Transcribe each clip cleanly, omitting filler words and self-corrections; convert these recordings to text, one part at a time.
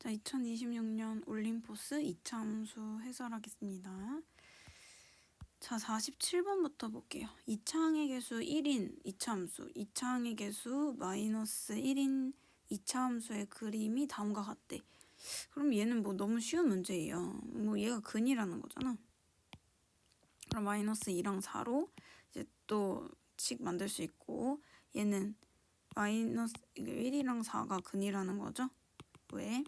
자, 2026년 올림포스 2차 함수 해설하겠습니다. 자, 47번부터 볼게요. 2차항의 개수 1인 2차 함수, 2차항의 개수 마이너스 1인 2차 함수의 그림이 다음과 같대. 그럼 얘는 뭐 너무 쉬운 문제예요. 뭐 얘가 근이라는 거잖아. 그럼 마이너스 2랑 4로 이제 또 식 만들 수 있고, 얘는 마이너스 1이랑 4가 근이라는 거죠. 왜?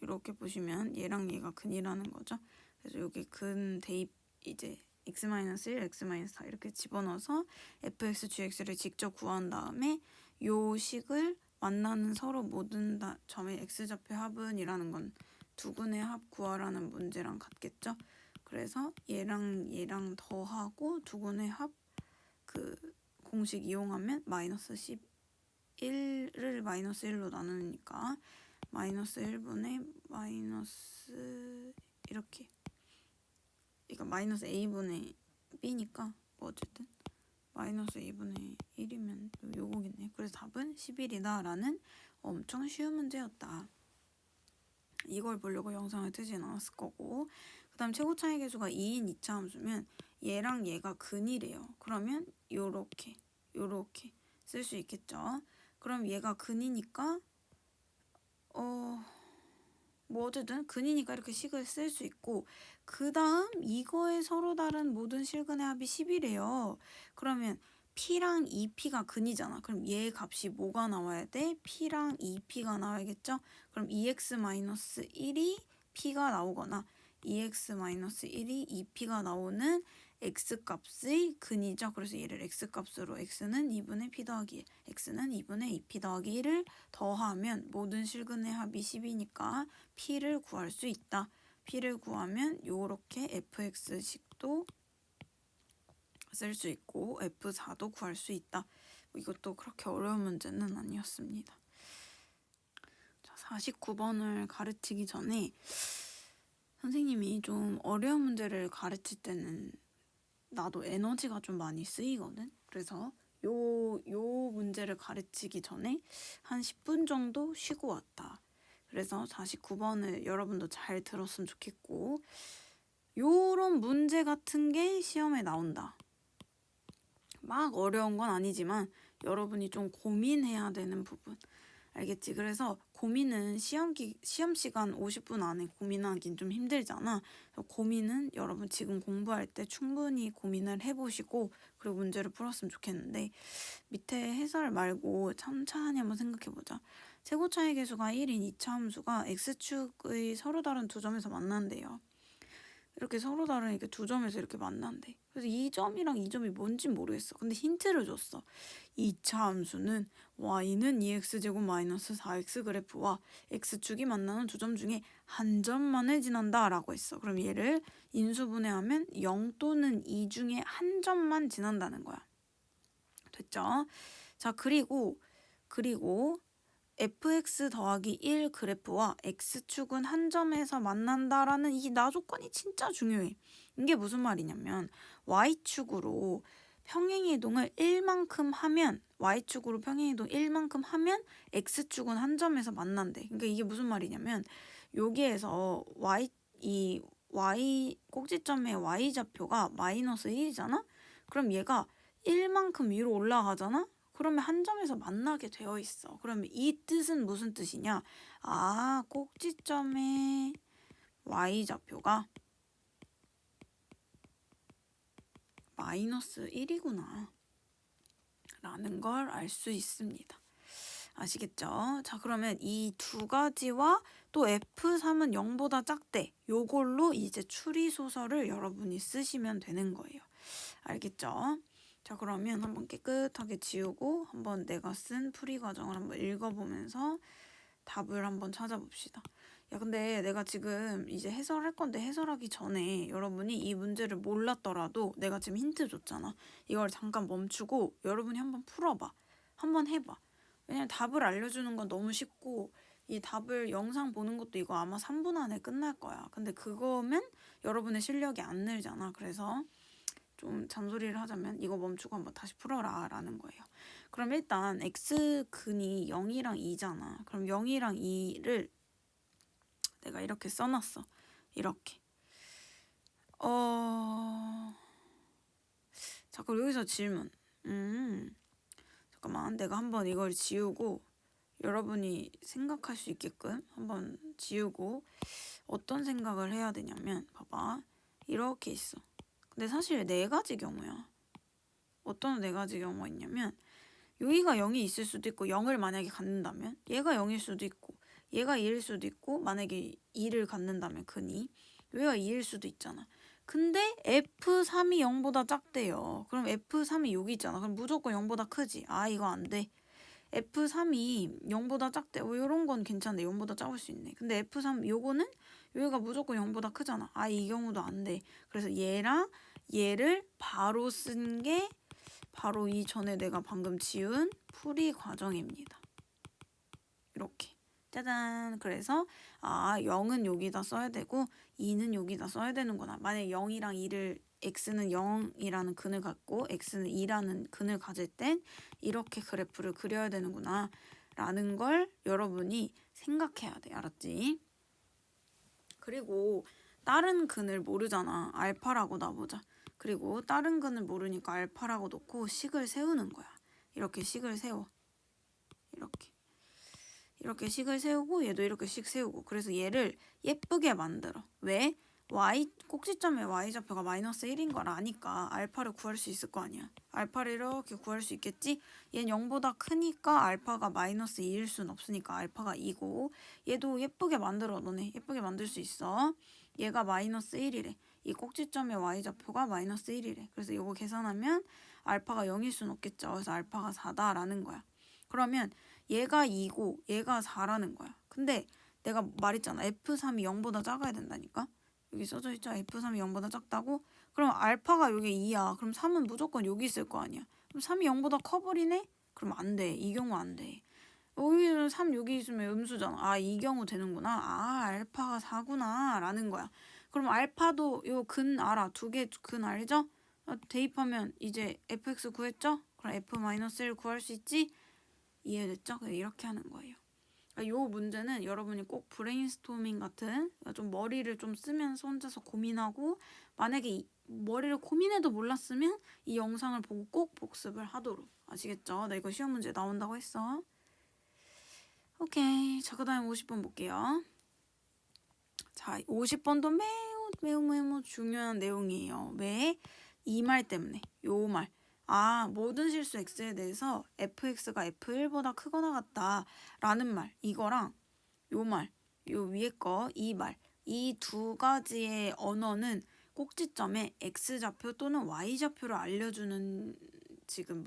이렇게 보시면 얘랑 얘가 근이라는 거죠. 그래서 여기 근 대입 이제 x-1, x-4 이렇게 집어넣어서 fx, gx를 직접 구한 다음에 요 식을 만나는 서로 모든 점의 x좌표 합은이라는 건 두 근의 합 구하라는 문제랑 같겠죠. 그래서 얘랑 더하고 두 근의 합 그 공식 이용하면 마이너스 11을 마이너스 1로 나누니까 마이너스 1분의 마이너스 이렇게, 그러니까 마이너스 a분의 b니까 뭐 어쨌든 마이너스 2분의 1이면 요거겠네. 그래서 답은 11이다 라는 엄청 쉬운 문제였다. 이걸 보려고 영상을 트진 않았을 거고, 그 다음 최고차의 개수가 2인 2차 함수면 얘랑 얘가 근이래요. 그러면 요렇게 쓸 수 있겠죠. 그럼 얘가 근이니까 뭐 어쨌든 근이니까 이렇게 식을 쓸 수 있고, 그 다음 이거에 서로 다른 모든 실근의 합이 10이래요. 그러면 P랑 2P가 근이잖아. 그럼 얘 값이 뭐가 나와야 돼? P랑 2P가 나와야겠죠? 그럼 2x-1이 P가 나오거나 2x-1이 2P가 나오는 x값의 근이죠. 그래서 얘를 x값으로 x는 2분의 p 더하기 1, x는 2분의 2p 더하기 1을 더하면 모든 실근의 합이 10이니까 p를 구할 수 있다. p를 구하면 요렇게 fx식도 쓸 수 있고 f4도 구할 수 있다. 이것도 그렇게 어려운 문제는 아니었습니다. 자, 49번을 가르치기 전에 선생님이 좀 어려운 문제를 가르칠 때는 나도 에너지가 좀 많이 쓰이거든. 그래서 요 문제를 가르치기 전에 한 10분 정도 쉬고 왔다. 그래서 49번을 여러분도 잘 들었으면 좋겠고, 요런 문제 같은 게 시험에 나온다. 막 어려운 건 아니지만 여러분이 좀 고민해야 되는 부분. 알겠지? 그래서 고민은 시험 시간 50분 안에 고민하긴 좀 힘들잖아. 고민은 여러분 지금 공부할 때 충분히 고민을 해보시고 그리고 문제를 풀었으면 좋겠는데, 밑에 해설 말고 천천히 한번 생각해보자. 최고차의 개수가 1인 2차 함수가 x축의 서로 다른 두 점에서 만난대요. 이렇게 서로 다른 이렇게 두 점에서 이렇게 만난대. 그래서 이 점이랑 이 점이 뭔지 모르겠어. 근데 힌트를 줬어. 2차 함수는 y는 2x제곱 마이너스 4x 그래프와 x축이 만나는 두 점 중에 한 점만을 지난다 라고 했어. 그럼 얘를 인수분해하면 0 또는 2 중에 한 점만 지난다는 거야. 됐죠? 자, 그리고 fx 더하기 1 그래프와 x축은 한 점에서 만난다라는 이 나조건이 진짜 중요해. 이게 무슨 말이냐면 y축으로 평행이동을 1만큼 하면 y축으로 평행이동 1만큼 하면 x축은 한 점에서 만난대. 그러니까 이게 무슨 말이냐면 여기에서 y 꼭지점의 y좌표가 마이너스 1이잖아? 그럼 얘가 1만큼 위로 올라가잖아? 그러면 한 점에서 만나게 되어 있어. 그러면 이 뜻은 무슨 뜻이냐? 아, 꼭지점의 y좌표가 마이너스 1이구나 라는 걸 알 수 있습니다. 아시겠죠? 자, 그러면 이 두 가지와 또 F3은 0보다 작대. 요걸로 이제 추리소설을 여러분이 쓰시면 되는 거예요. 알겠죠? 자, 그러면 한번 깨끗하게 지우고 한번 내가 쓴 풀이 과정을 한번 읽어보면서 답을 한번 찾아봅시다. 야, 근데 내가 지금 이제 해설할 건데 해설하기 전에 여러분이 이 문제를 몰랐더라도 내가 지금 힌트 줬잖아. 이걸 잠깐 멈추고 여러분이 한번 풀어봐. 한번 해봐. 왜냐면 답을 알려주는 건 너무 쉽고 이 답을 영상 보는 것도 이거 아마 3분 안에 끝날 거야. 근데 그거면 여러분의 실력이 안 늘잖아. 그래서 좀 잔소리를 하자면 이거 멈추고 한번 다시 풀어라 라는 거예요. 그럼 일단 x근이 0이랑 2잖아. 그럼 0이랑 2를 내가 이렇게 써놨어. 이렇게. 자, 그럼 여기서 질문. 잠깐만. 내가 한번 이걸 지우고 여러분이 생각할 수 있게끔 한번 지우고 어떤 생각을 해야 되냐면 봐봐. 이렇게 있어. 근데 사실 네 가지 경우야. 어떤 네 가지 경우가 있냐면 여기가 0이 있을 수도 있고 0을 만약에 갖는다면 얘가 0일 수도 있고 얘가 2일 수도 있고 만약에 2를 갖는다면 근이 여기가 2일 수도 있잖아. 근데 F3이 0보다 작대요. 그럼 F3이 여기 있잖아. 그럼 무조건 0보다 크지. 아 이거 안 돼. F3이 0보다 작대. 이런 건 괜찮네. 0보다 작을 수 있네. 근데 F3 요거는 여기가 무조건 0보다 크잖아. 아 이 경우도 안 돼. 그래서 얘랑 얘를 바로 쓴 게 바로 이 전에 내가 방금 지운 풀이 과정입니다. 이렇게. 짜잔. 그래서 0은 여기다 써야 되고 2는 여기다 써야 되는구나. 만약에 0이랑 2를 x는 0이라는 근을 갖고 x는 2라는 근을 가질 땐 이렇게 그래프를 그려야 되는구나 라는 걸 여러분이 생각해야 돼. 알았지? 그리고 다른 근을 모르잖아. 알파라고 놔보자. 그리고 다른 근을 모르니까 알파라고 놓고 식을 세우는 거야. 이렇게 식을 세워. 이렇게 식을 세우고 얘도 이렇게 식 세우고. 그래서 얘를 예쁘게 만들어. 왜? 꼭지점의 y좌표가 마이너스 1인 걸 아니까 알파를 구할 수 있을 거 아니야. 알파를 이렇게 구할 수 있겠지? 얘는 0보다 크니까 알파가 마이너스 2일 순 없으니까 알파가 2고 얘도 예쁘게 만들어. 너네 예쁘게 만들 수 있어. 얘가 마이너스 1이래. 이 꼭지점의 y좌표가 마이너스 1이래. 그래서 이거 계산하면 알파가 0일 순 없겠죠. 그래서 알파가 4다라는 거야. 그러면 얘가 2고 얘가 4라는 거야. 근데 내가 말했잖아. F3이 0보다 작아야 된다니까. 여기 써져 있죠. F3이 0보다 작다고? 그럼 알파가 여기 2야. 그럼 3은 무조건 여기 있을 거 아니야. 그럼 3이 0보다 커버리네? 그럼 안 돼. 이 경우 안 돼. 여기는 3 여기 있으면 음수잖아. 아, 이 경우 되는구나. 아, 알파가 4구나 라는 거야. 그럼 알파도 요 근 알아. 두 개 근 알죠? 대입하면 이제 fx 구했죠? 그럼 f-1 구할 수 있지? 이해됐죠? 이렇게 하는 거예요. 이 문제는 여러분이 꼭 브레인스토밍 같은 좀 머리를 좀 쓰면서 혼자서 고민하고 만약에 머리를 고민해도 몰랐으면 이 영상을 보고 꼭 복습을 하도록. 아시겠죠? 나 이거 시험 문제 나온다고 했어. 오케이. 자, 그 다음에 50번 볼게요. 자, 50번도 매우 중요한 내용이에요. 왜? 이 말 때문에. 요 말. 모든 실수 x에 대해서 fx가 f1보다 크거나 같다 라는 말. 이거랑 요 말, 요 위에 거, 이 말. 이 두 가지의 언어는 꼭지점에 x좌표 또는 y좌표를 알려주는 지금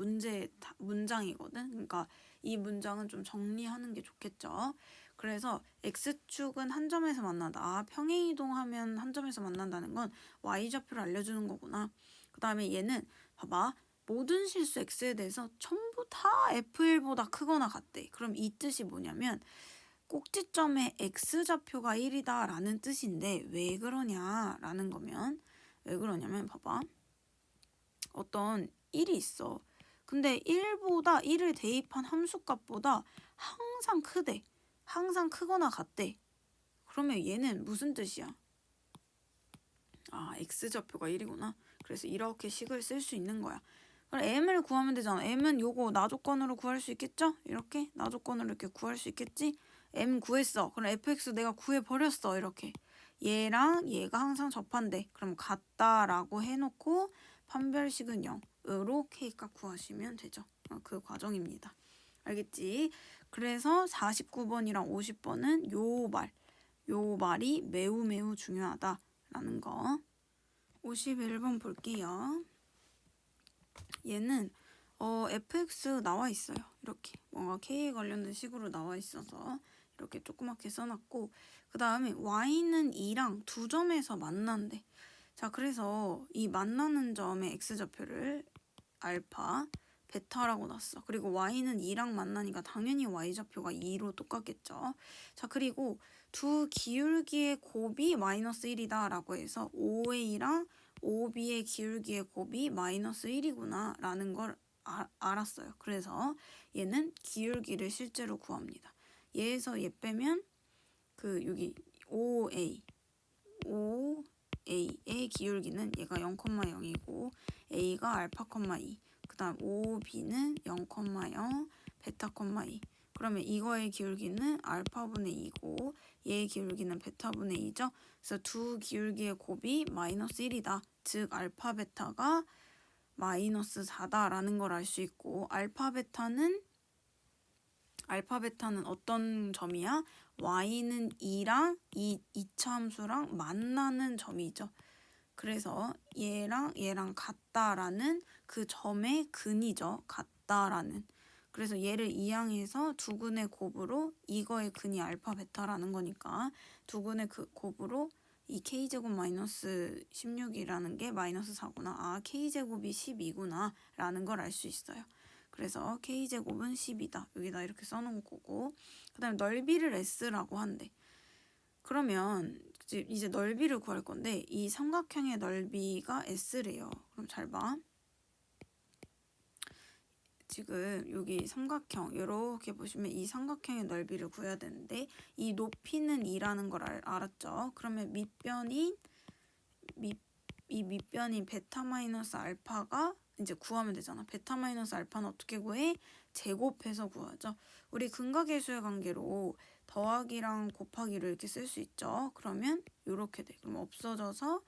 문장이거든. 그러니까 이 문장은 좀 정리하는 게 좋겠죠. 그래서 x축은 한 점에서 만난다. 평행이동하면 한 점에서 만난다는 건 y좌표를 알려주는 거구나. 그 다음에 얘는 봐봐. 모든 실수 x에 대해서 전부 다 f1보다 크거나 같대. 그럼 이 뜻이 뭐냐면 꼭지점의 x좌표가 1이다 라는 뜻인데 왜 그러냐라는 거면 왜 그러냐면 봐봐. 어떤 1이 있어. 근데 1을 대입한 함수값보다 항상 크대. 항상 크거나 같대. 그러면 얘는 무슨 뜻이야? x좌표가 1이구나. 그래서 이렇게 식을 쓸 수 있는 거야. 그럼 m을 구하면 되잖아. m은 요거 나조건으로 구할 수 있겠죠? 이렇게 나조건으로 이렇게 구할 수 있겠지? m 구했어. 그럼 fx 내가 구해버렸어. 이렇게. 얘랑 얘가 항상 접한대. 그럼 같다라고 해놓고 판별식은 0으로 k값 구하시면 되죠. 그 과정입니다. 알겠지? 그래서 49번이랑 50번은 요 말이 매우 중요하다라는 거. 51번 볼게요. 얘는 fx 나와 있어요. 이렇게 뭔가 k에 관련된 식으로 나와 있어서 이렇게 조그맣게 써놨고 그 다음에 y는 2랑 두 점에서 만난대. 자, 그래서 이 만나는 점의 x좌표를 알파, 베타라고 놨어. 그리고 y는 2랑 만나니까 당연히 y좌표가 2로 똑같겠죠. 자, 그리고 두 기울기의 곱이 마이너스 1이다 라고 해서 OA랑 OB의 기울기의 곱이 마이너스 1이구나 라는 걸 알았어요. 그래서 얘는 기울기를 실제로 구합니다. 얘에서 얘 빼면 그 여기 OA의 기울기는 얘가 0,0이고 A가 알파, 2. 그 다음 OB는 0,0 베타, 2. 그러면 이거의 기울기는 알파분의 2고 얘의 기울기는 베타분의 2죠. 그래서 두 기울기의 곱이 마이너스 1이다. 즉 알파 베타가 마이너스 4다라는 걸 알 수 있고 알파 베타는 어떤 점이야? y는 2랑 이 이차 함수랑 만나는 점이죠. 그래서 얘랑 같다라는 그 점의 근이죠. 같다라는. 그래서 얘를 이항해서 두근의 곱으로 이거의 근이 알파 베타라는 거니까 두근의 그 곱으로 이 k제곱 마이너스 16이라는 게 마이너스 4구나. 아, k제곱이 12구나 라는 걸 알 수 있어요. 그래서 k제곱은 10이다. 여기다 이렇게 써놓은 거고 그 다음에 넓이를 s라고 한대. 그러면 이제 넓이를 구할 건데 이 삼각형의 넓이가 s래요. 그럼 잘 봐. 지금 여기 삼각형 이렇게 보시면 이 삼각형의 넓이를 구해야 되는데 이 높이는 2라는 걸 알았죠. 그러면 밑변인 베타 마이너스 알파가 이제 구하면 되잖아. 베타 마이너스 알파는 어떻게 구해? 제곱해서 구하죠. 우리 근각계수의 관계로 더하기랑 곱하기를 이렇게 쓸 수 있죠. 그러면 이렇게 돼. 그럼 없어져서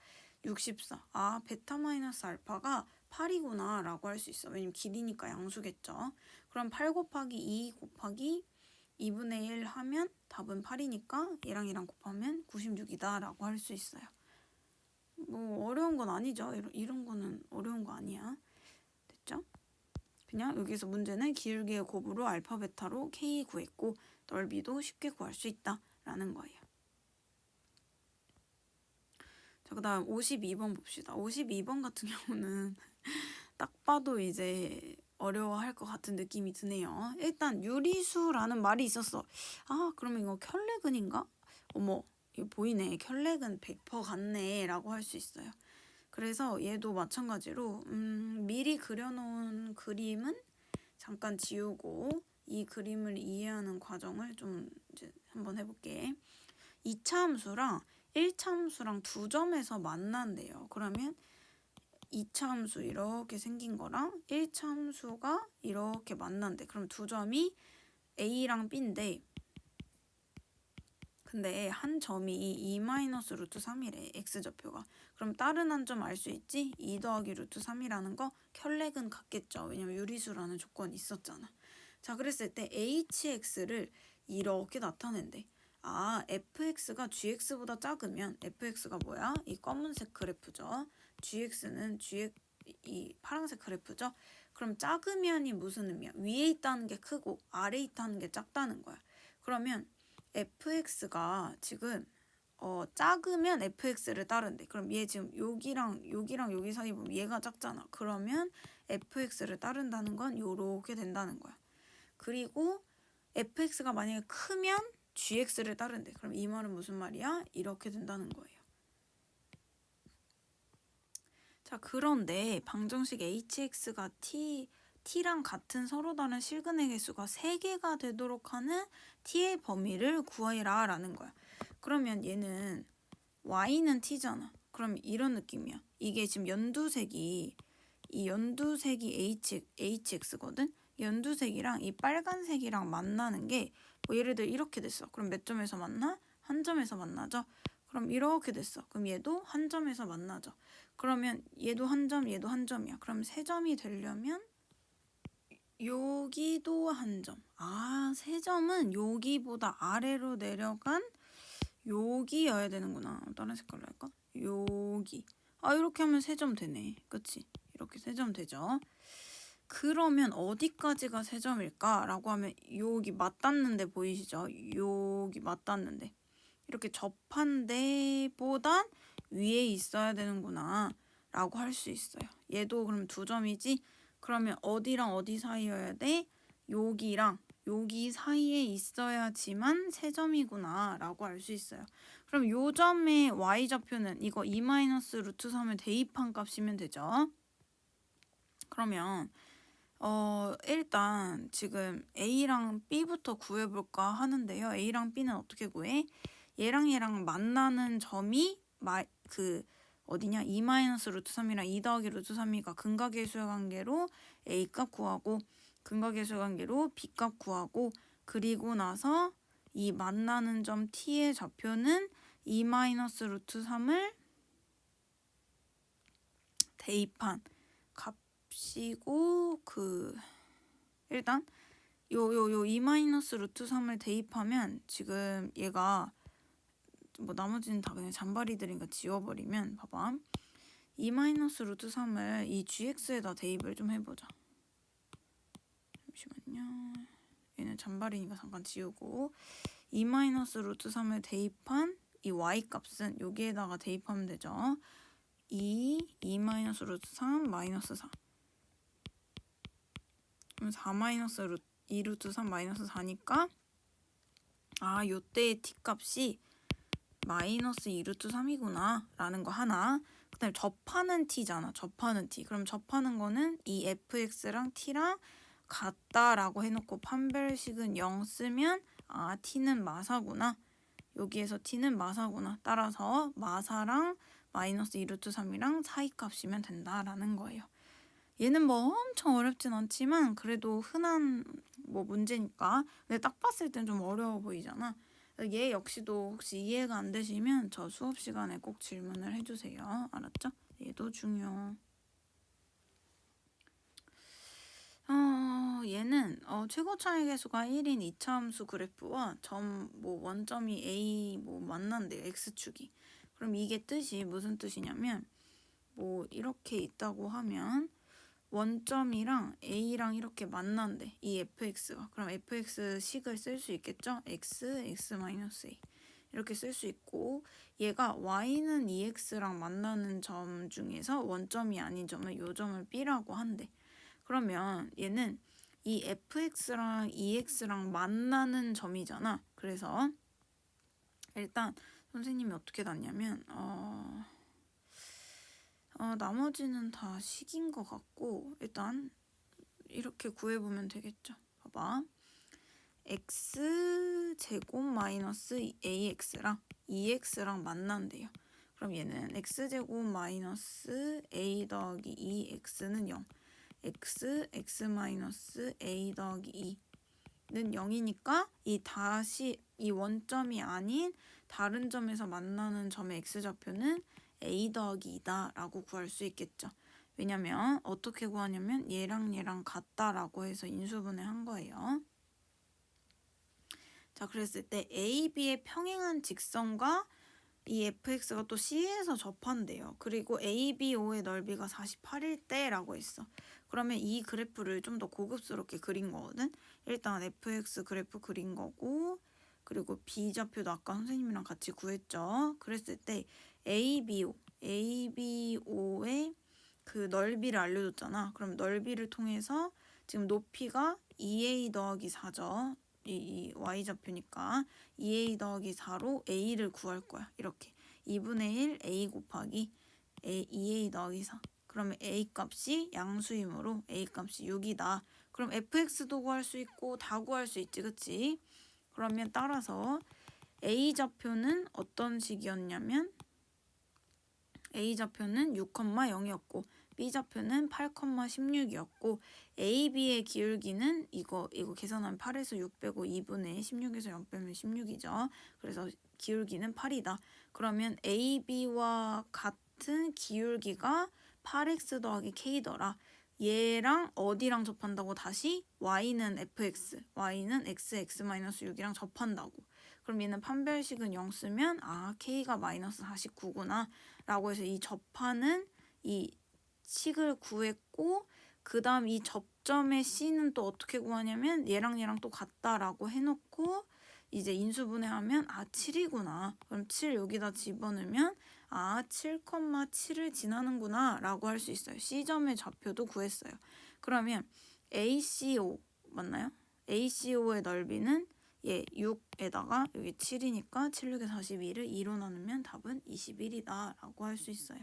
64. 아, 베타 마이너스 알파가 8이구나 라고 할 수 있어. 왜냐면 길이니까 양수겠죠. 그럼 8 곱하기 2 곱하기 2분의 1 하면 답은 8이니까 얘랑 곱하면 96이다 라고 할 수 있어요. 뭐 어려운 건 아니죠. 이런 거는 어려운 거 아니야. 됐죠? 그냥 여기서 문제는 기울기의 곱으로 알파 베타로 k 구했고 넓이도 쉽게 구할 수 있다 라는 거예요. 자, 그 다음 52번 봅시다. 52번 같은 경우는 딱 봐도 이제 어려워할 것 같은 느낌이 드네요. 일단 유리수라는 말이 있었어. 아, 그러면 이거 켤레근인가? 어머, 이거 보이네. 켤레근 100% 같네 라고 할 수 있어요. 그래서 얘도 마찬가지로 미리 그려놓은 그림은 잠깐 지우고 이 그림을 이해하는 과정을 좀 이제 한번 해볼게. 2차 함수랑 1차 함수랑 두 점에서 만난대요. 그러면 2차 함수 이렇게 생긴 거랑 1차 함수가 이렇게 만난대. 그럼 두 점이 A랑 B인데 근데 한 점이 2-루트 3이래. x좌표가. 그럼 다른 한 점 알 수 있지? 2 더하기 루트 3이라는 거 켤레근 같겠죠. 왜냐면 유리수라는 조건이 있었잖아. 자, 그랬을 때 hx를 이렇게 나타낸대. 아, fx가 gx보다 작으면 fx가 뭐야? 이 검은색 그래프죠. gx는 이 파란색 그래프죠. 그럼 작으면이 무슨 의미야? 위에 있다는 게 크고 아래에 있다는 게 작다는 거야. 그러면 fx가 지금 작으면 fx를 따른대. 그럼 얘 지금 여기랑 여기 사이 보면 얘가 작잖아. 그러면 fx를 따른다는 건 요렇게 된다는 거야. 그리고 fx가 만약에 크면 gx를 따른대. 그럼 이 말은 무슨 말이야? 이렇게 된다는 거예요. 자, 그런데 방정식 hx가 t랑 같은 서로 다른 실근의 개수가 3개가 되도록 하는 t의 범위를 구해라 라는 거야. 그러면 얘는 y는 t잖아. 그럼 이런 느낌이야. 이게 지금 연두색이 hx거든. 연두색이랑 이 빨간색이랑 만나는 게 뭐 예를 들어 이렇게 됐어. 그럼 몇 점에서 만나? 한 점에서 만나죠. 그럼 이렇게 됐어. 그럼 얘도 한 점에서 만나죠. 그러면 얘도 한 점, 얘도 한 점이야. 그럼 3점이 되려면 여기도 한 점. 아, 3점은 여기보다 아래로 내려간 여기여야 되는구나. 다른 색깔로 할까? 여기. 아, 이렇게 하면 3점 되네. 그치? 이렇게 3점 되죠. 그러면 어디까지가 3점일까? 라고 하면 여기 맞닿는 데 보이시죠? 여기 맞닿는 데. 이렇게 접한 데보단 위에 있어야 되는구나 라고 할 수 있어요. 얘도 그럼 2점이지? 그러면 어디랑 어디 사이여야 돼? 여기랑 여기 사이에 있어야지만 3점이구나 라고 알 수 있어요. 그럼 요 점의 y좌표는 이거 2-루트 3을 대입한 값이면 되죠. 그러면 일단 지금 A랑 B부터 구해볼까 하는데요. A랑 B는 어떻게 구해? 얘랑 얘랑 만나는 점이 어디냐? 2-루트 3이랑 2 더하기 루트 3이가 근각계수의 관계로 A 값 구하고 근각계수의 관계로 B 값 구하고 그리고 나서 이 만나는 점 T의 좌표는 2-루트 3을 대입한 값이고 일단 요 2-루트 3을 대입하면 지금 얘가 뭐 나머지는 다 그냥 잔바리들이니까 지워버리면 봐봐 2-루트 3을 이 gx에다 대입을 좀 해보자. 잠시만요. 얘는 잔바리니까 잠깐 지우고 2-루트 3을 대입한 이 y값은 여기에다가 대입하면 되죠. 2-루트 3 마이너스 4 그럼 4-2루트 3 마이너스 4니까 요때의 t값이 마이너스 2루트 3이구나 라는 거 하나. 그 다음에 접하는 t잖아. 접하는 t. 그럼 접하는 거는 이 fx랑 t랑 같다라고 해놓고 판별식은 0 쓰면 t는 마사구나. 여기에서 t는 마사구나. 따라서 마사랑 마이너스 2루트 3이랑 사이값이면 된다라는 거예요. 얘는 뭐 엄청 어렵진 않지만 그래도 흔한 뭐 문제니까. 근데 딱 봤을 땐 좀 어려워 보이잖아. 얘 역시도 혹시 이해가 안 되시면 저 수업 시간에 꼭 질문을 해주세요. 알았죠? 얘도 중요. 얘는 최고 차이 계수가 1인 2차 함수 그래프와 원점이 A 만난대요. x축이. 그럼 이게 뜻이 무슨 뜻이냐면 뭐 이렇게 있다고 하면 원점이랑 A랑 이렇게 만난대. 이 fx가. 그럼 fx 식을 쓸 수 있겠죠? x-a 이렇게 쓸 수 있고 얘가 y는 2x랑 만나는 점 중에서 원점이 아닌 점은 요 점을 b라고 한대. 그러면 얘는 이 fx랑 2x랑 만나는 점이잖아. 그래서 일단 선생님이 어떻게 놨냐면 나머지는 다 식인 것 같고 일단 이렇게 구해보면 되겠죠. 봐봐. x제곱 마이너스 ax랑 2x랑 만난대요. 그럼 얘는 x제곱 마이너스 a 더하기 2x는 0 x 마이너스 a 더하기 2는 0이니까 이 원점이 아닌 다른 점에서 만나는 점의 x좌표는 a 더하기 2다 라고 구할 수 있겠죠. 왜냐면 어떻게 구하냐면 얘랑 얘랑 같다라고 해서 인수분해 한 거예요. 자, 그랬을 때 A, B의 평행한 직선과 이 fx가 또 C에서 접한대요. 그리고 ABO의 넓이가 48일 때라고 했어. 그러면 이 그래프를 좀 더 고급스럽게 그린 거거든. 일단 fx 그래프 그린 거고 그리고 B좌표도 아까 선생님이랑 같이 구했죠. 그랬을 때 ABO의 그 넓이를 알려줬잖아. 그럼 넓이를 통해서 지금 높이가 2a 더하기 4죠. 이 y좌표니까 2a 더하기 4로 a를 구할 거야. 이렇게 2분의 1 a 곱하기 2a 더하기 4. 그러면 a 값이 양수이므로 a 값이 6이다. 그럼 fx도 구할 수 있고 다 구할 수 있지, 그치? 그러면 따라서 a좌표는 어떤 식이었냐면 a좌표는 6,0이었고 b좌표는 8,16이었고 AB의 기울기는 이거 계산하면 8에서 6 빼고 2분의 16에서 0 빼면 16이죠. 그래서 기울기는 8이다. 그러면 AB와 같은 기울기가 8x 더하기 k더라. 얘랑 어디랑 접한다고 다시? y는 fx, y는 x-6이랑 접한다고. 그럼 얘는 판별식은 0 쓰면 k가 마이너스 49구나 라고 해서 이 접하는 이 식을 구했고 그 다음 이 접점의 C는 또 어떻게 구하냐면 얘랑 얘랑 또 같다라고 해놓고 이제 인수분해하면 7이구나. 그럼 7 여기다 집어넣으면 7,7을 지나는구나 라고 할 수 있어요. C점의 좌표도 구했어요. 그러면 ACO 맞나요? ACO의 넓이는 6에다가 여기 7이니까 7, 6에 42를 2로 나누면 답은 21이다 라고 할 수 있어요.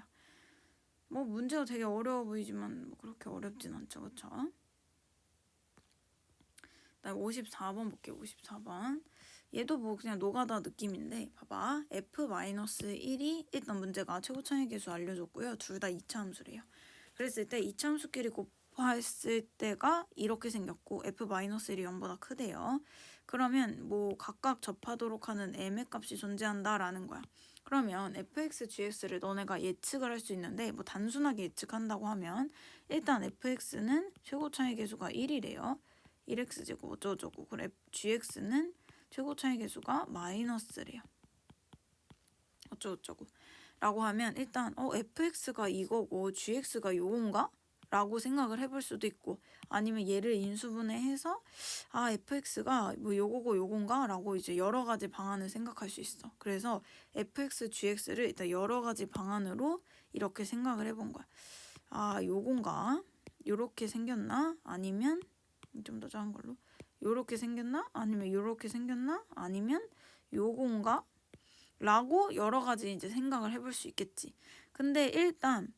뭐 문제가 되게 어려워 보이지만 뭐 그렇게 어렵진 않죠, 그쵸? 그다음에 54번 볼게요. 54번. 얘도 뭐 그냥 노가다 느낌인데 봐봐. f-1이 일단 문제가 최고차이 계수 알려줬고요. 둘 다 이차함수래요. 그랬을 때 이차함수끼리 곱했을 때가 이렇게 생겼고 f-1이 0보다 크대요. 그러면 뭐 각각 접하도록 하는 m의 값이 존재한다라는 거야. 그러면 fx, gx를 너네가 예측을 할 수 있는데 뭐 단순하게 예측한다고 하면 일단 fx는 최고차이 계수가 1이래요. 1x제곱 어쩌고저쩌고. 그래 gx는 최고차이 계수가 마이너스래요. 어쩌고저쩌고 라고 하면 일단 fx가 이거고 gx가 요건가? 라고 생각을 해볼 수도 있고 아니면 얘를 인수분해해서 fx가 뭐 요거고 요건가? 라고 이제 여러 가지 방안을 생각할 수 있어. 그래서 fx, gx를 일단 여러 가지 방안으로 이렇게 생각을 해본 거야. 요건가? 요렇게 생겼나? 아니면 좀 더 작은 걸로 요렇게 생겼나? 아니면 요렇게 생겼나? 아니면 요건가? 라고 여러 가지 이제 생각을 해볼 수 있겠지. 근데 일단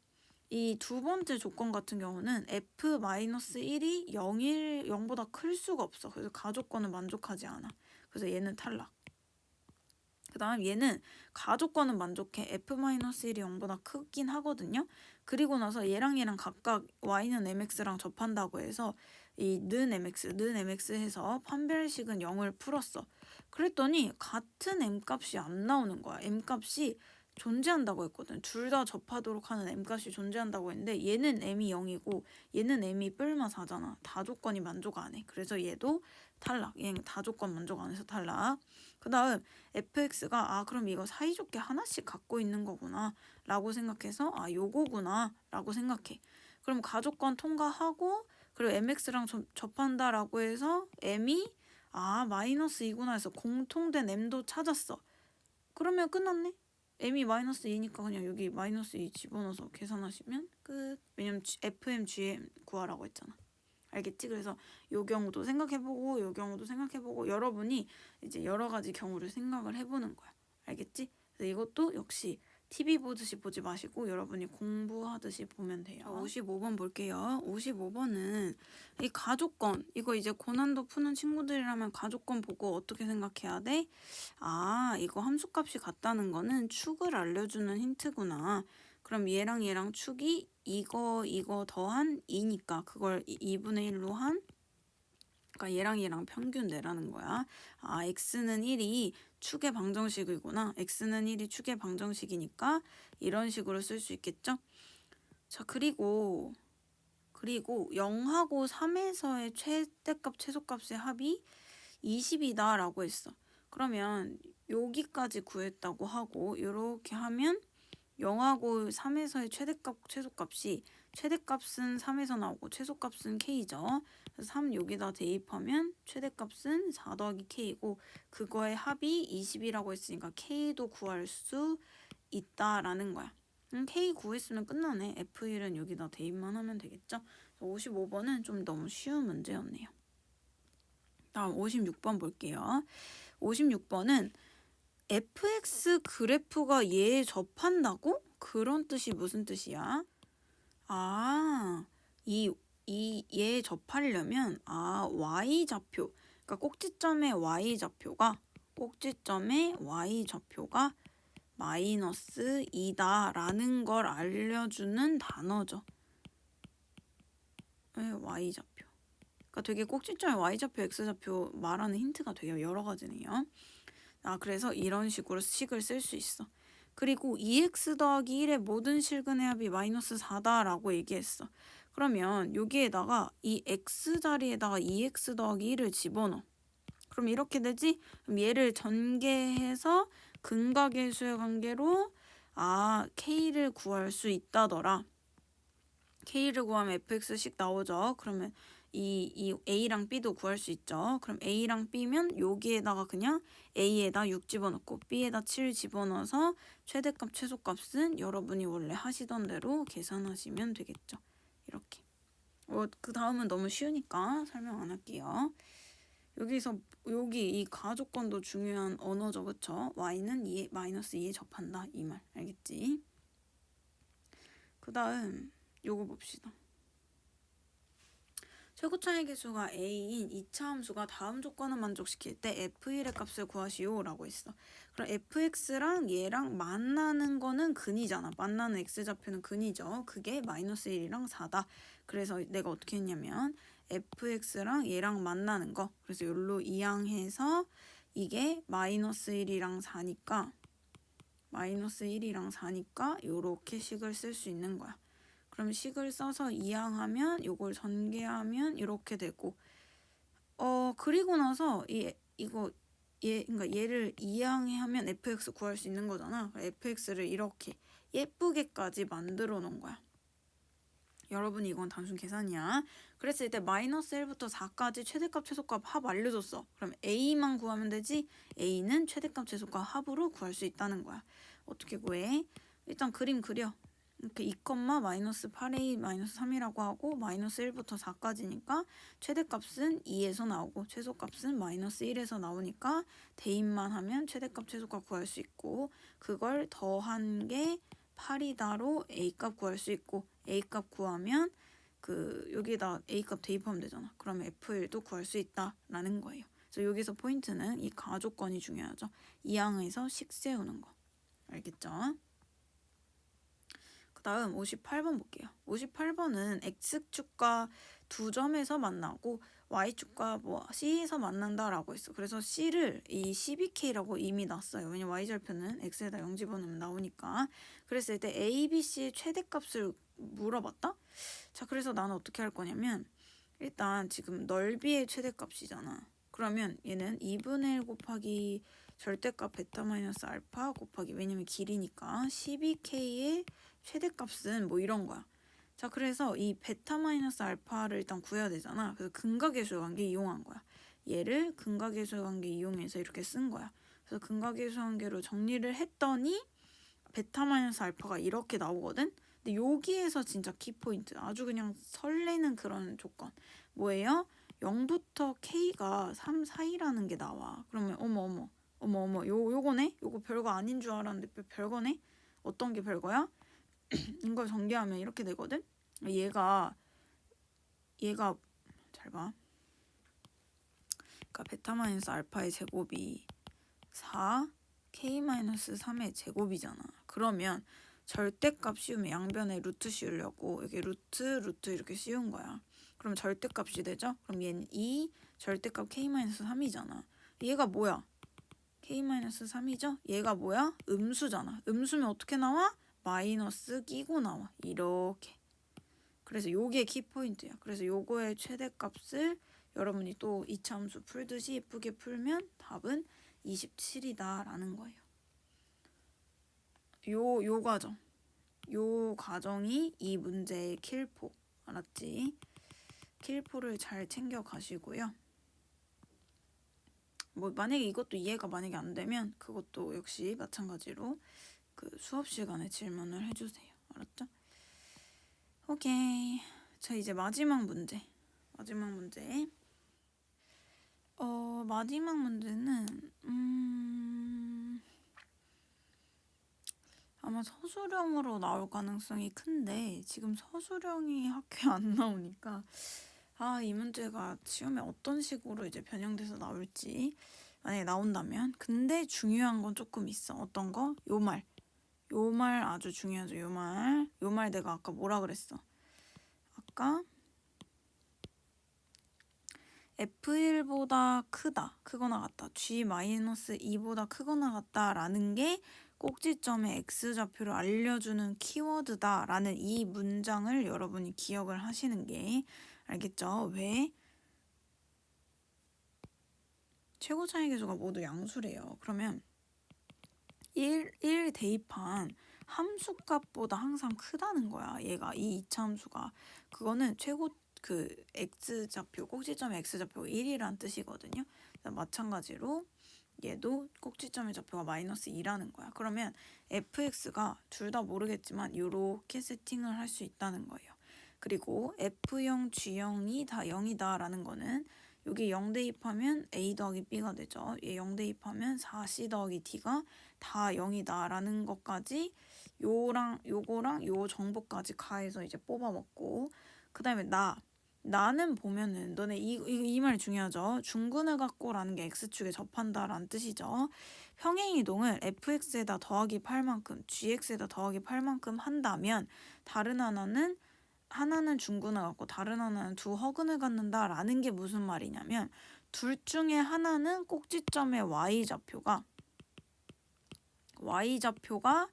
이 두 번째 조건 같은 경우는 f-1이 0보다 클 수가 없어. 그래서 가조건은 만족하지 않아. 그래서 얘는 탈락. 그 다음 얘는 가조건은 만족해. f-1이 0보다 크긴 하거든요. 그리고 나서 얘랑 각각 y는 mx랑 접한다고 해서 이 는 mx 해서 판별식은 0을 풀었어. 그랬더니 같은 m값이 안 나오는 거야. m값이 존재한다고 했거든. 둘 다 접하도록 하는 m값이 존재한다고 했는데 얘는 m이 0이고 얘는 m이 뿔마 4잖아. 다조건이 만족 안 해. 그래서 얘도 탈락. 얘는 다조건 만족 안 해서 탈락. 그 다음 fx가 그럼 이거 사이좋게 하나씩 갖고 있는 거구나 라고 생각해서 요거구나 라고 생각해. 그럼 가조건 통과하고 그리고 mx랑 접한다 라고 해서 m이 마이너스 2구나 해서 공통된 m도 찾았어. 그러면 끝났네. m이 마이너스 2니까 그냥 여기 마이너스 2 집어넣어서 계산하시면 끝. 왜냐면 fm, gm 구하라고 했잖아. 알겠지? 그래서 요 경우도 생각해보고 요 경우도 생각해보고 여러분이 이제 여러 가지 경우를 생각을 해보는 거야. 알겠지? 그래서 이것도 역시 TV 보듯이 보지 마시고 여러분이 공부하듯이 보면 돼요. 55번 볼게요. 55번은 이 가조건, 이거 이제 고난도 푸는 친구들이라면 가조건 보고 어떻게 생각해야 돼? 이거 함수값이 같다는 거는 축을 알려주는 힌트구나. 그럼 얘랑 축이 이거 더한 2니까 그걸 2분의 1로 한 그러니까 얘랑 평균 내라는 거야. x는 1이 축의 방정식이구나. x는 1이 축의 방정식이니까 이런 식으로 쓸 수 있겠죠? 자, 그리고 0하고 3에서의 최대값, 최소값의 합이 20이다 라고 했어. 그러면 여기까지 구했다고 하고 이렇게 하면 0하고 3에서의 최대값, 최소값이 최대값은 3에서 나오고 최소값은 k죠. 그래서 3 여기다 대입하면 최대값은 4 더하기 k고 그거의 합이 20이라고 했으니까 k도 구할 수 있다라는 거야. k 구했으면 끝나네. f1은 여기다 대입만 하면 되겠죠. 55번은 좀 너무 쉬운 문제였네요. 다음 56번 볼게요. 56번은 fx 그래프가 얘에 접한다고? 그런 뜻이 무슨 뜻이야? 얘에 접하려면 y좌표, 그러니까 꼭지점의 y좌표가 마이너스 2다라는 걸 알려주는 단어죠. y좌표. 그러니까 되게 꼭지점의 y좌표, x좌표 말하는 힌트가 되게 여러 가지네요. 그래서 이런 식으로 식을 쓸 수 있어. 그리고 2x 더하기 1의 모든 실근의 합이 마이너스 4다라고 얘기했어. 그러면 여기에다가 이 x 자리에다가 2x 더하기 1을 집어넣어. 그럼 이렇게 되지? 그럼 얘를 전개해서 근각계수의 관계로 k를 구할 수 있다더라. k를 구하면 fx씩 나오죠. 그러면 이 a랑 b도 구할 수 있죠. 그럼 a랑 b면 여기에다가 그냥 a에다 6 집어넣고 b에다 7 집어넣어서 최대값, 최소값은 여러분이 원래 하시던 대로 계산하시면 되겠죠. 이렇게. 그 다음은 너무 쉬우니까 설명 안 할게요. 여기 이 가조건도 중요한 언어죠. 그쵸? y는 마이너스 2에 접한다. 이 말. 알겠지? 그 다음 요거 봅시다. 최고 차이 계수가 a인 2차 함수가 다음 조건을 만족시킬 때 f1의 값을 구하시오 라고 했어. 그럼 fx랑 얘랑 만나는 거는 근이잖아. 만나는 x좌표는 근이죠. 그게 마이너스 1이랑 4다. 그래서 내가 어떻게 했냐면 fx랑 얘랑 만나는 거, 그래서 여기로 이항해서 이게 마이너스 1이랑 4니까 요렇게 식을 쓸 수 있는 거야. 그럼 식을 써서 이항하면 요걸 전개하면 이렇게 되고, 그리고 나서 그러니까 얘를 이항하면 fx 구할 수 있는 거잖아. fx를 이렇게 예쁘게까지 만들어 놓은 거야. 여러분 이건 단순 계산이야. 그랬을 때 마이너스 1부터 4까지 최대값 최소값 합 알려줬어. 그럼 a만 구하면 되지, a는 최대값 최소값 합으로 구할 수 있다는 거야. 어떻게 구해? 일단 그림 그려. 이렇게 2, 마이너스 8a 마이너스 3이라고 하고 마이너스 1부터 4까지니까 최대값은 2에서 나오고 최소값은 마이너스 1에서 나오니까 대입만 하면 최대값 최소값 구할 수 있고, 그걸 더한 게 8이다로 a값 구할 수 있고, a값 구하면 여기다 a값 대입하면 되잖아. 그러면 f1도 구할 수 있다라는 거예요. 그래서 여기서 포인트는 이 가조건이 중요하죠. 이항에서 식 세우는 거. 알겠죠? 그 다음 58번 볼게요. 58번은 x축과 두 점에서 만나고 y축과 c에서 만난다라고 했어. 그래서 c를 이 12k라고 이미 놨어요. 왜냐면 y절표는 x에다 0 집어넣으면 나오니까. 그랬을 때 a, b, c의 최대값을 물어봤다? 자, 그래서 나는 어떻게 할 거냐면 일단 지금 넓이의 최대값이잖아. 그러면 얘는 2분의 1 곱하기 절대값 베타 마이너스 알파 곱하기, 왜냐면 길이니까 12k의 최대값은 뭐 이런 거야. 자, 그래서 이 베타 마이너스 알파를 일단 구해야 되잖아. 그래서 근각계수의 관계 이용한 거야. 얘를 근각계수의 관계 이용해서 이렇게 쓴 거야. 그래서 근각계수의 관계로 정리를 했더니 베타 마이너스 알파가 이렇게 나오거든. 근데 여기에서 진짜 키포인트, 아주 그냥 설레는 그런 조건 뭐예요? 0부터 k가 3 사이라는 게 나와. 그러면 어머 요거네? 요거 별거 아닌 줄 알았는데 별거네? 어떤 게 별거야? 이걸 전개하면 이렇게 되거든. 얘가 잘 봐. 그러니까 베타 마이너스 알파의 제곱이 4 k 마이너스 3의 제곱이잖아. 그러면 절대값 씌우면 양변에 루트 씌우려고 여기 루트 이렇게 씌운 거야. 그럼 절대값이 되죠? 그럼 얘는 2 절대값 k 마이너스 3이잖아. 얘가 뭐야? k 마이너스 3이죠? 얘가 뭐야? 음수잖아. 음수면 어떻게 나와? 마이너스 끼고 나와. 이렇게. 그래서 요게 키포인트야. 그래서 요거의 최대값을 여러분이 또 이차함수 풀듯이 예쁘게 풀면 답은 27이다 라는 거예요. 요 과정. 요 과정이 이 문제의 킬포. 알았지? 킬포를 잘 챙겨 가시고요. 뭐 만약에 이것도 이해가 만약에 안 되면 그것도 역시 마찬가지로 그 수업 시간에 질문을 해주세요. 알았죠? 오케이. 자, 이제 마지막 문제. 마지막 문제는 아마 서술형으로 나올 가능성이 큰데 지금 서술형이 학교에 안 나오니까 이 문제가 시험에 어떤 식으로 이제 변형돼서 나올지 만약에 나온다면. 근데 중요한 건 조금 있어. 어떤 거? 요 말 아주 중요하죠. 요 말 내가 아까 뭐라 그랬어? 아까 F1보다 크거나 같다. G-2보다 크거나 같다라는 게 꼭지점의 X좌표를 알려주는 키워드다라는 이 문장을 여러분이 기억을 하시는 게, 알겠죠? 왜? 최고 차이 계수가 모두 양수래요. 그러면 1 대입한 함수값보다 항상 크다는 거야. 얘가 이 이차함수가. 그거는 X좌표, 꼭지점의 X좌표가 1이란 뜻이거든요. 마찬가지로 얘도 꼭지점의 좌표가 마이너스 2라는 거야. 그러면 fx가 둘 다 모르겠지만 이렇게 세팅을 할 수 있다는 거예요. 그리고 f0, g0이 다 0이다 라는 거는 여기 0 대입하면 a 더하기 b가 되죠. 얘 0 대입하면 4c 더하기 d가 다 0이다 라는 것까지 요거랑 요 정보까지 가해서 이제 뽑아 먹고, 그 다음에 나는 보면은 너네 이 말이 중요하죠. 중근을 갖고라는 게 x축에 접한다라는 뜻이죠. 평행이동을 fx에다 더하기 8만큼 gx에다 더하기 8만큼 한다면 다른 하나는 중근을 갖고 다른 하나는 두 허근을 갖는다라는 게 무슨 말이냐면 둘 중에 하나는 꼭지점의 y좌표가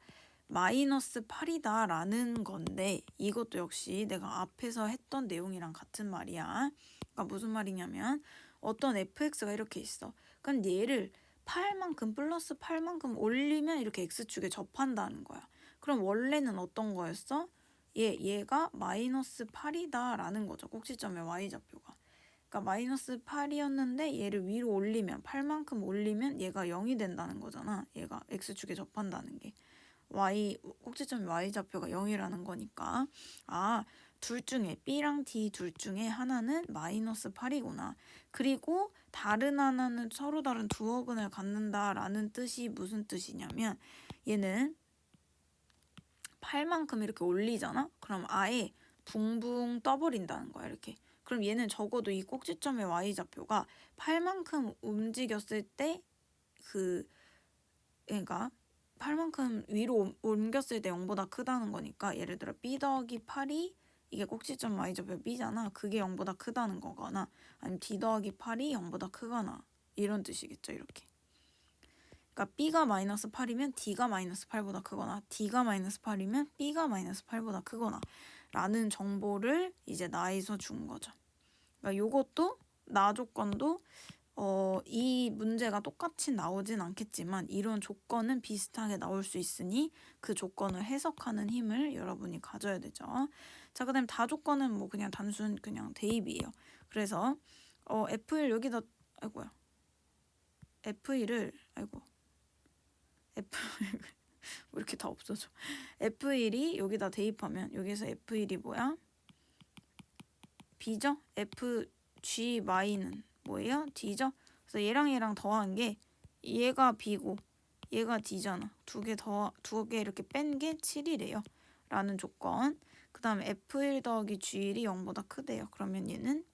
마이너스 8이다라는 건데 이것도 역시 내가 앞에서 했던 내용이랑 같은 말이야. 그러니까 무슨 말이냐면 어떤 fx가 이렇게 있어. 그럼 얘를 8만큼 플러스 8만큼 올리면 이렇게 x축에 접한다는 거야. 그럼 원래는 어떤 거였어? 얘가 마이너스 8이다라는 거죠. 꼭지점의 y좌표가. 그러니까 마이너스 8이었는데 얘를 위로 올리면 8만큼 올리면 얘가 0이 된다는 거잖아. 얘가 x축에 접한다는 게. 꼭지점 y좌표가 0이라는 거니까 둘 중에 B랑 D 둘 중에 하나는 마이너스 8이구나. 그리고 다른 하나는 서로 다른 두 어근을 갖는다라는 뜻이 무슨 뜻이냐면 얘는 8만큼 이렇게 올리잖아? 그럼 아예 붕붕 떠버린다는 거야 이렇게. 그럼 얘는 적어도 이 꼭지점의 y좌표가 8만큼 움직였을 때 그러니까 8만큼 위로 옮겼을 때 0보다 크다는 거니까 예를 들어 B 더하기 8이 이게 꼭지점 y좌표 B잖아. 그게 0보다 크다는 거거나 아니면 D 더하기 8이 0보다 크거나 이런 뜻이겠죠. 이렇게. 그러니까 B가 마이너스 8이면 D가 마이너스 8보다 크거나 D가 마이너스 8이면 B가 마이너스 8보다 크거나 라는 정보를 이제 나에서 준 거죠. 그러니까 요것도 나 조건도 이 문제가 똑같이 나오진 않겠지만 이런 조건은 비슷하게 나올 수 있으니 그 조건을 해석하는 힘을 여러분이 가져야 되죠. 자, 그다음에 다 조건은 뭐 그냥 단순 그냥 대입이에요. 그래서 F1 여기다 F1을 왜 이렇게 다 없어져. F1이 여기다 대입하면 여기서 F1이 뭐야? B죠? FG-는 뭐예요? D죠? 그래서 얘랑 더한 게 얘가 B고 얘가 D잖아. 두 개 이렇게 뺀 게 7이래요. 라는 조건. 그 다음에 F1 더하기 G1이 0보다 크대요. 그러면 얘는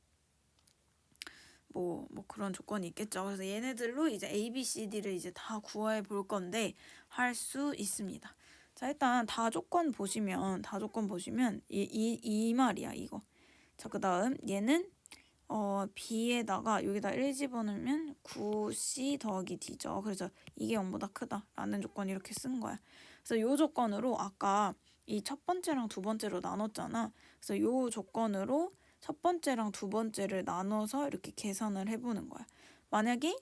뭐 그런 조건이 있겠죠. 그래서 얘네들로 이제 A, B, C, D를 이제 다 구해 볼 건데 할 수 있습니다. 자, 일단 다 조건 보시면 이 말이야, 이거. 자, 그 다음 얘는 B에다가 여기다 1 집어넣으면 9C 더하기 D죠. 그래서 이게 0보다 크다라는 조건 이렇게 쓴 거야. 그래서 요 조건으로 아까 이 첫 번째랑 두 번째로 나눴잖아. 그래서 요 조건으로 첫 번째랑 두 번째를 나눠서 이렇게 계산을 해보는 거야. 만약에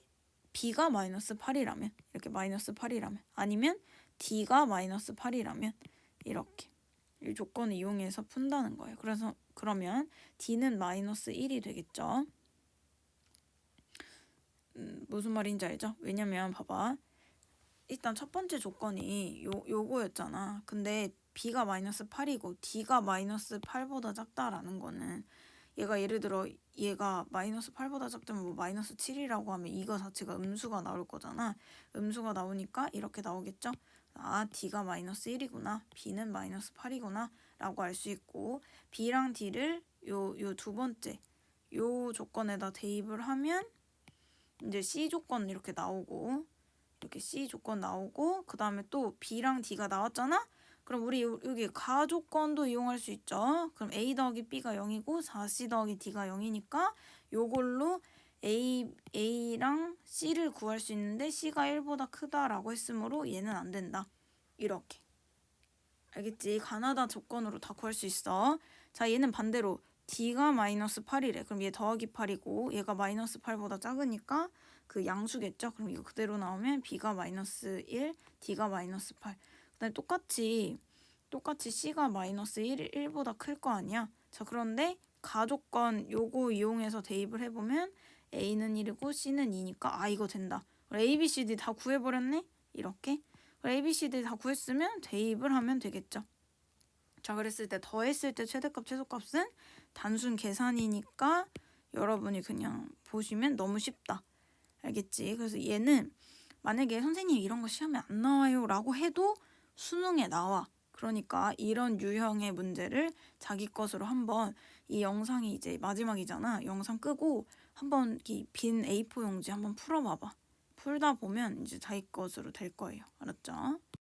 B가 마이너스 8이라면 이렇게 마이너스 8이라면 아니면 D가 마이너스 8이라면 이렇게 이 조건을 이용해서 푼다는 거예요. 그래서 그러면 D는 마이너스 1이 되겠죠. 무슨 말인지 알죠? 왜냐면 봐봐. 일단 첫 번째 조건이 요거였잖아. 근데 B가 마이너스 8이고 D가 마이너스 8보다 작다라는 거는 얘가 예를 들어 얘가 마이너스 8보다 작다면 뭐 마이너스 7이라고 하면 이거 자체가 음수가 나올 거잖아. 음수가 나오니까 이렇게 나오겠죠? D가 마이너스 1이구나. B는 마이너스 8이구나. 라고 알 수 있고 B랑 D를 요 두 번째 요 조건에다 대입을 하면 이제 C 조건 이렇게 나오고 이렇게 C 조건 나오고 그 다음에 또 B랑 D가 나왔잖아? 그럼 우리 여기 가조건도 이용할 수 있죠. 그럼 A 더하기 B가 0이고 4C 더하기 D가 0이니까 요걸로 A랑 C를 구할 수 있는데 C가 1보다 크다라고 했으므로 얘는 안 된다. 이렇게. 알겠지? 가나다 조건으로 다 구할 수 있어. 자, 얘는 반대로 D가 마이너스 8이래. 그럼 얘 더하기 8이고 얘가 마이너스 8보다 작으니까 그 양수겠죠? 그럼 이거 그대로 나오면 B가 마이너스 1, D가 마이너스 8. 그다음에 똑같이 C가 마이너스 1보다 클 거 아니야? 자, 그런데 가조건 요거 이용해서 대입을 해보면 A는 1이고 C는 2니까 이거 된다. A, B, C, D 다 구해버렸네? 이렇게. A, B, C, D 다 구했으면 대입을 하면 되겠죠. 자, 그랬을 때 더했을 때 최대값 최소값은 단순 계산이니까 여러분이 그냥 보시면 너무 쉽다. 알겠지? 그래서 얘는 만약에 선생님 이런 거 시험에 안 나와요 라고 해도 수능에 나와. 그러니까 이런 유형의 문제를 자기 것으로 한번 이 영상이 이제 마지막이잖아. 영상 끄고 한번 이 빈 A4 용지 한번 풀어봐봐. 풀다 보면 이제 자기 것으로 될 거예요. 알았죠?